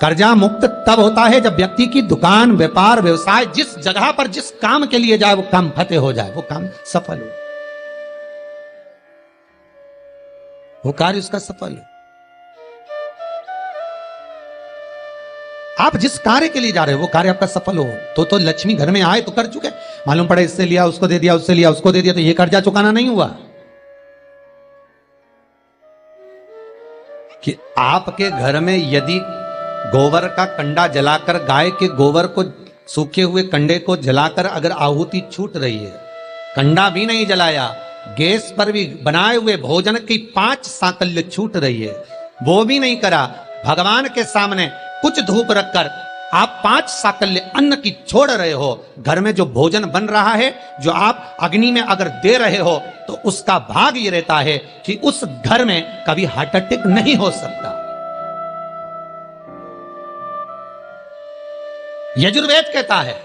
कर्जा मुक्त तब होता है जब व्यक्ति की दुकान, व्यापार, व्यवसाय, जिस जगह पर जिस काम के लिए जाए वो काम फतेह हो जाए, वो काम सफल हो, वो कार्य उसका सफल हो। आप जिस कार्य के लिए जा रहे हो वो कार्य आपका सफल हो तो लक्ष्मी घर में आए तो कर चुके। मालूम पड़े इससे लिया उसको दे दिया, उससे लिया उसको दे दिया, तो ये कर्जा चुकाना नहीं हुआ। कि आपके घर में यदि गोबर का कंडा जलाकर, गाय के गोबर को, सूखे हुए कंडे को जलाकर अगर आहुति छूट रही है, कंडा भी नहीं जलाया, गैस पर भी बनाए हुए भोजन की 5 साकल्य छूट रही है, वो भी नहीं करा, भगवान के सामने कुछ धूप रखकर आप 5 साकल्य अन्न की छोड़ रहे हो, घर में जो भोजन बन रहा है, जो आप अग्नि में अगर दे रहे हो, तो उसका भाग ये रहता है कि उस घर में कभी हार्ट अटैक नहीं हो सकता। यजुर्वेद कहता है,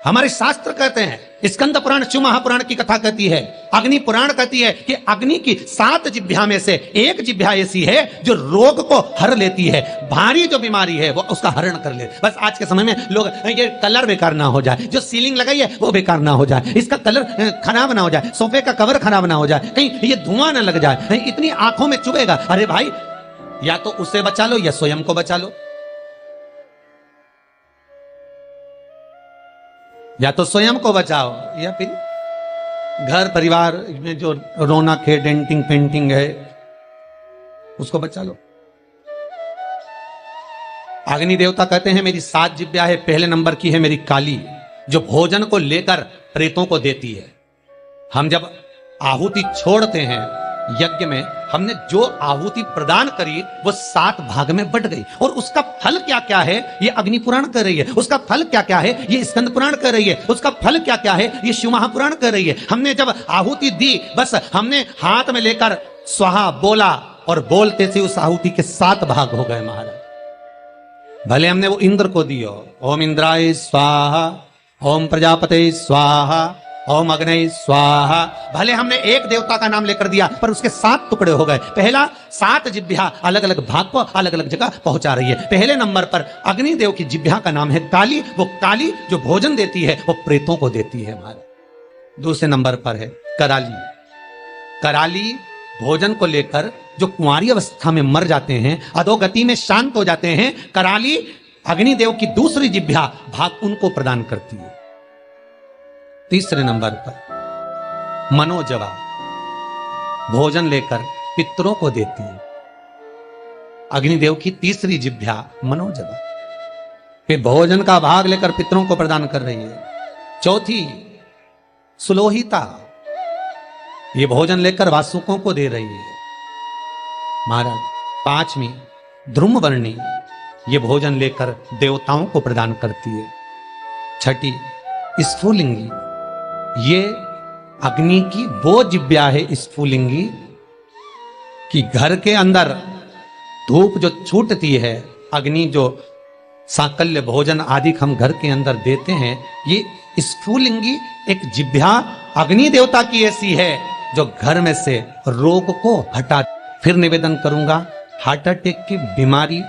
हमारे शास्त्र कहते हैं, स्कंद पुराण, शिव महापुराण की कथा कहती है, अग्नि पुराण कहती है कि अग्नि की 7 जिह्वा में से एक जिह्वा ऐसी है जो रोग को हर लेती है, भारी जो बीमारी है वो उसका हरण कर ले। बस आज के समय में लोग ये कलर बेकार ना हो जाए, जो सीलिंग लगाई है वो बेकार ना हो जाए, इसका कलर खराब ना हो जाए, सोफे का कवर खराब ना हो जाए, कहीं ये धुआं ना लग जाए, कहीं इतनी आंखों में चुभेगा। अरे भाई, या तो उसे बचा लो या स्वयं को बचा लो, या तो स्वयं को बचाओ या फिर घर परिवार में जो रौनक है, डेंटिंग पेंटिंग है, उसको बचा लो। अग्नि देवता कहते हैं मेरी 7 जिह्वा है, पहले नंबर की है मेरी काली, जो भोजन को लेकर प्रेतों को देती है। हम जब आहुति छोड़ते हैं यज्ञ में, हमने जो आहुति प्रदान करी वो 7 भाग में बट गई, और उसका फल क्या क्या है ये अग्नि पुराण कह रही है, उसका फल क्या क्या है ये स्कंद पुराण कह रही है, उसका फल क्या क्या है ये शिव महापुराण कह रही है। हमने जब आहुति दी, बस हमने हाथ में लेकर स्वाहा बोला, और बोलते से उस आहुति के 7 भाग हो गए महाराज। भले हमने वो इंद्र को दियो, ओम इंद्राय स्वाहा, ओम प्रजापते स्वाहा, ओम अग्नि स्वाहा, भले हमने एक देवता का नाम लेकर दिया पर उसके 7 टुकड़े हो गए। पहला 7 जिह्वा अलग अलग भाग को अलग अलग जगह पहुंचा रही है। पहले नंबर पर अग्निदेव की जिह्वा का नाम है काली, वो काली जो भोजन देती है वो प्रेतों को देती है हमारे। दूसरे नंबर पर है कराली। कराली भोजन को लेकर जो कुंवारी अवस्था में मर जाते हैं, अधोगति में शांत हो जाते हैं, कराली अग्निदेव की दूसरी जिह्वा भाग उनको प्रदान करती है। तीसरे नंबर पर मनोजवा भोजन लेकर पितरों को देती है, अग्निदेव की तीसरी जिह्वा मनोजवा, फिर भोजन का भाग लेकर पितरों को प्रदान कर रही है। चौथी सुलोहिता, ये भोजन लेकर वासुकों को दे रही है महाराज। 5वीं ध्रुमवर्णी, ये भोजन लेकर देवताओं को प्रदान करती है। 6ठी स्फुलिंगी, ये अग्नि की वो जिह्वा है स्फुलिंगी कि घर के अंदर धूप जो छूटती है, अग्नि जो साकल्य भोजन आदि हम घर के अंदर देते हैं, ये स्फुलिंगी एक जिह्वा अग्नि देवता की ऐसी है जो घर में से रोग को हटा। फिर निवेदन करूंगा, हार्ट अटैक की बीमारी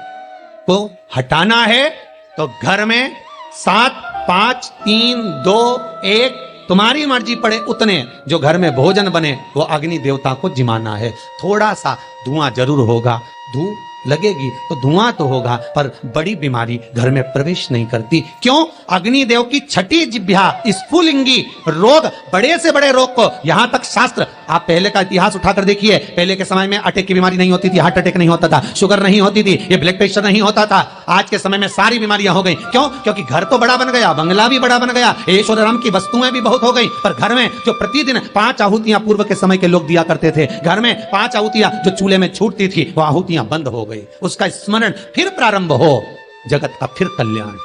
को हटाना है तो घर में 7, 5, 3, 2, 1 तुम्हारी मर्जी पड़े उतने जो घर में भोजन बने वो अग्नि देवता को जिमाना है। थोड़ा सा धुआं जरूर होगा, धूप लगेगी तो धुआं तो होगा, पर बड़ी बीमारी घर में प्रवेश नहीं करती। क्यों? अग्निदेव की 6ठी जिह्वा स्फुलिंगी, रोग, बड़े से बड़े रोग को, यहां तक शास्त्र, आप पहले का इतिहास उठाकर देखिए, पहले के समय में अटैक की बीमारी नहीं होती थी, हार्ट अटैक नहीं होता था, शुगर नहीं होती थी, ये ब्लड प्रेशर नहीं होता था। आज के समय में सारी बीमारियां हो गई। क्यों? क्योंकि घर तो बड़ा बन गया, बंगला भी बड़ा बन गया, ऐश्वर्य राम की वस्तुएं भी बहुत हो गई, पर घर में जो प्रतिदिन 5 आहुतियां पूर्व के समय के लोग दिया करते थे, घर में 5 आहुतियां जो चूल्हे में छूटती थी वो आहुतियां बंद हो गई। उसका स्मरण फिर प्रारंभ हो, जगत का फिर कल्याण।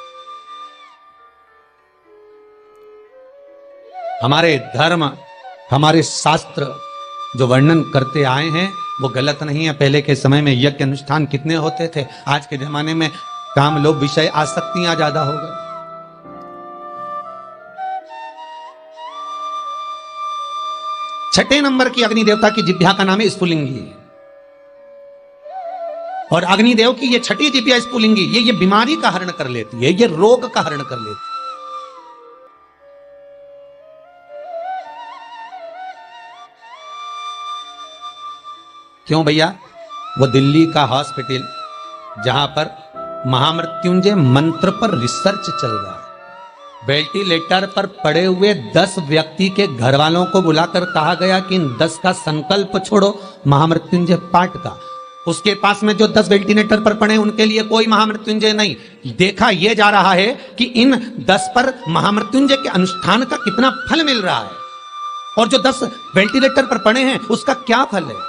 हमारे धर्म, हमारे शास्त्र जो वर्णन करते आए हैं वो गलत नहीं है। पहले के समय में यज्ञ अनुष्ठान कितने होते थे, आज के जमाने में काम, लोभ, विषय, आसक्तियां ज्यादा हो गई। छठे नंबर की अग्नि देवता की जिह्वा का नाम है स्फुलिंगी। और अग्निदेव की ये छठी जिह्वा स्फुलिंगी ये बीमारी का हरण कर लेती है, ये रोग का हरण कर लेती है। क्यों भैया? वो दिल्ली का हॉस्पिटल जहां पर महामृत्युंजय मंत्र पर रिसर्च चल रहा है, वेंटिलेटर पर पड़े हुए 10 व्यक्ति के घर वालों को बुलाकर कहा गया कि इन 10 का संकल्प छोड़ो महामृत्युंजय पाठ का। उसके पास में जो 10 वेंटिलेटर पर पड़े उनके लिए कोई महामृत्युंजय नहीं। देखा यह जा रहा है कि इन 10 पर महामृत्युंजय के अनुष्ठान का कितना फल मिल रहा है, और जो 10 वेंटिलेटर पर पड़े हैं उसका क्या फल है।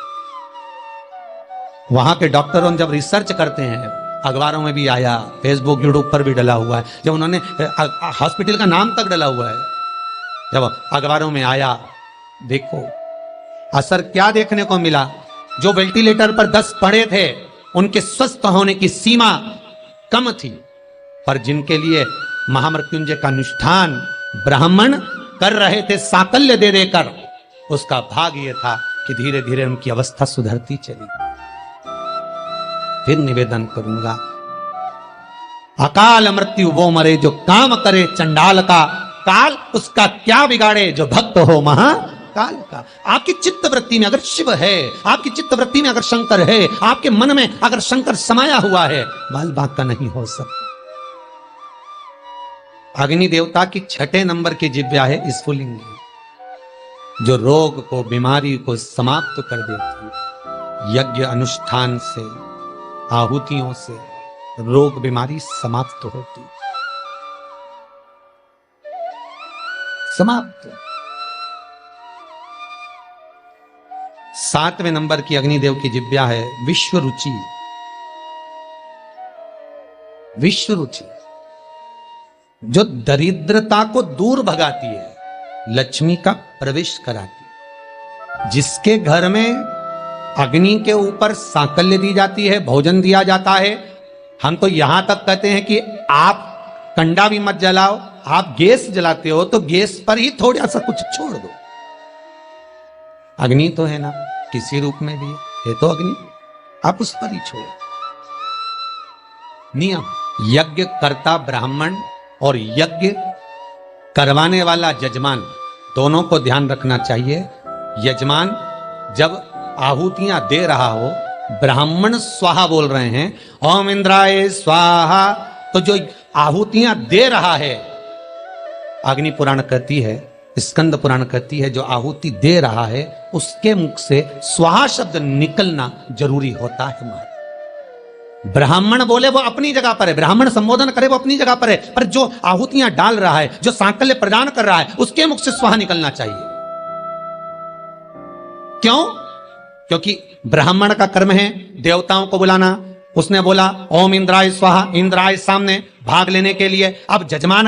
वहां के डॉक्टरों जब रिसर्च करते हैं, अखबारों में भी आया, फेसबुक यूट्यूब पर भी डला हुआ है, जब उन्होंने हॉस्पिटल का नाम तक डला हुआ है, जब अखबारों में आया, देखो असर क्या देखने को मिला। जो वेंटिलेटर पर 10 पड़े थे उनके स्वस्थ होने की सीमा कम थी, पर जिनके लिए महामृत्युंजय का अनुष्ठान ब्राह्मण कर रहे थे साकल्य दे देकर, उसका भाग यह था कि धीरे धीरे उनकी अवस्था सुधरती चली। फिर निवेदन करूंगा, अकाल मृत्यु वो मरे जो काम करे चंडाल का, काल उसका क्या बिगाड़े जो भक्त हो महाकाल का। आपकी चित्त वृत्ति में अगर शिव है, आपकी चित्त वृत्ति में अगर शंकर है, आपके मन में अगर शंकर समाया हुआ है, बाल बांका नहीं हो सकता। अग्नि देवता की 6 नंबर की जिह्वा है स्फुलिंगी, जो रोग को, बीमारी को समाप्त कर देती है। यज्ञ अनुष्ठान से, आहुतियों से रोग बीमारी समाप्त होती, समाप्त। 7वें नंबर की अग्निदेव की जिह्वा है विश्व रुचि। विश्व रुचि जो दरिद्रता को दूर भगाती है, लक्ष्मी का प्रवेश कराती है। जिसके घर में अग्नि के ऊपर सांकल्य दी जाती है, भोजन दिया जाता है, हम तो यहां तक कहते हैं कि आप कंडा भी मत जलाओ, आप गैस जलाते हो तो गैस पर ही थोड़ा सा कुछ छोड़ दो। अग्नि तो है ना, किसी रूप में भी है तो अग्नि, आप उस पर ही छोड़ो। नियम, यज्ञ करता ब्राह्मण और यज्ञ करवाने वाला यजमान, दोनों को ध्यान रखना चाहिए। यजमान जब आहुतियां दे रहा हो, ब्राह्मण स्वाहा बोल रहे हैं, ओम इंद्राय स्वाहा, तो जो आहुतियां दे रहा है, अग्नि पुराण कहती है, स्कंद पुराण कहती है, जो आहुति दे रहा है उसके मुख से स्वाहा शब्द निकलना जरूरी होता है। महाराज ब्राह्मण बोले वो अपनी जगह पर है, ब्राह्मण संबोधन करे वो अपनी जगह पर है, पर जो आहुतियां डाल रहा है, जो सांकल्य प्रदान कर रहा है, उसके मुख से स्वाहा निकलना चाहिए। क्यों? क्योंकि ब्राह्मण का कर्म है देवताओं को बुलाना। उसने बोला ओम इंद्राय स्वाहा, इंद्राय सामने भाग लेने के लिए। अब जजमान